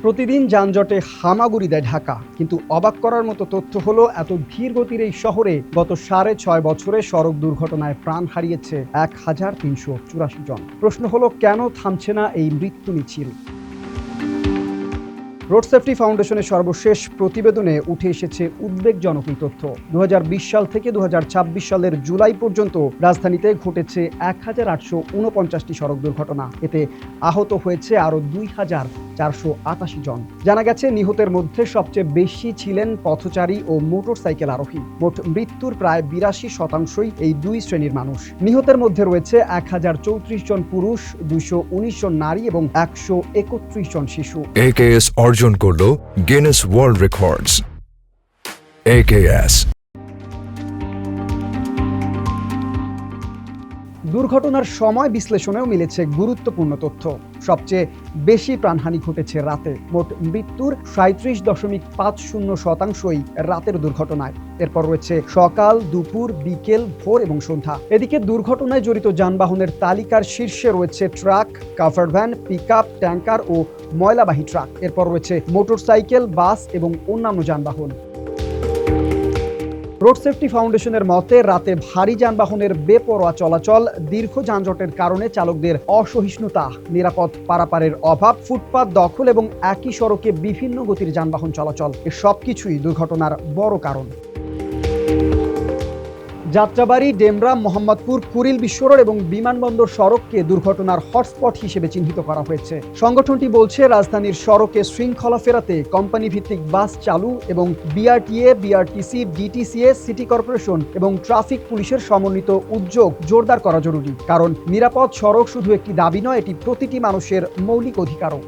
প্রতিদিন যানজটে হামাগুড়ি দেয় ঢাকা, কিন্তু অবাক করার মতো তথ্য হলো এত ধীর গতির এই শহরে গত 6.5 বছরে সড়ক দুর্ঘটনায় প্রাণ হারিয়েছে 1384 জন। প্রশ্ন হলো, কেন থামছে না এই মৃত্যু মিছিল? রোড সেফটি ফাউন্ডেশনের সর্বশেষ প্রতিবেদনে উঠে এসেছে উদ্বেগজনক এই তথ্য। 2020 সাল থেকে 2026 সালের জুলাই পর্যন্ত রাজধানীতে ঘটেছে 1849টি সড়ক দুর্ঘটনা। এতে আহত হয়েছে আরও 2488 জন। জানা গেছে, নিহতের মধ্যে সবচেয়ে বেশি ছিলেন পথচারী ও মোটরসাইকেল আরোহী। মোট মৃত্যুর প্রায় 82%ই এই দুই শ্রেণীর মানুষ। নিহতের মধ্যে রয়েছে 1034 জন পুরুষ, 219 জন নারী এবং 131 জন শিশু। AKS অর্জন করল গিনেস ওয়ার্ল্ড রেকর্ডস। AKS দুর্ঘটনার সময় বিশ্লেষণেও মিলেছে গুরুত্বপূর্ণ তথ্য। সবচেয়ে বেশি প্রাণহানি ঘটেছে রাতে। মোট মৃত্যুর 37.50% রাতের দুর্ঘটনায়। এরপর রয়েছে সকাল, দুপুর, বিকেল, ভোর এবং সন্ধ্যা। এদিকে দুর্ঘটনায় জড়িত যানবাহনের তালিকার শীর্ষে রয়েছে truck, covered van, pickup, tanker ও ময়লাবাহী ট্রাক। এরপর রয়েছে মোটরসাইকেল, বাস এবং অন্যান্য যানবাহন। রোড সেফটি ফাউন্ডেশনের মতে, রাতে ভারী যানবাহনের বেপরোয়া চলাচল, দীর্ঘ যানজটের কারণে চালকদের অসহিষ্ণুতা, নিরাপদ পারাপারের অভাব, ফুটপাত দখল এবং একই সড়কে বিভিন্ন গতির যানবাহন চলাচল, এ সবকিছুই দুর্ঘটনার বড় কারণ। যাত্রাবাড়ী, ডেমরা, মোহাম্মদপুর, কুড়িল বিশ্বরোড এবং বিমানবন্দর সড়ককে দুর্ঘটনার হটস্পট হিসেবে চিহ্নিত করা হয়েছে। সংগঠনটি বলছে, রাজধানীর সড়কে শৃঙ্খলা ফেরাতে কোম্পানি ভিত্তিক বাস চালু এবং BRTA, BRTC, DTCA, city corporation এবং ট্রাফিক পুলিশের সমন্বিত উদ্যোগ জোরদার করা জরুরি। কারণ নিরাপদ সড়ক শুধু একটি দাবি নয়, এটি প্রতিটি মানুষের মৌলিক অধিকারও।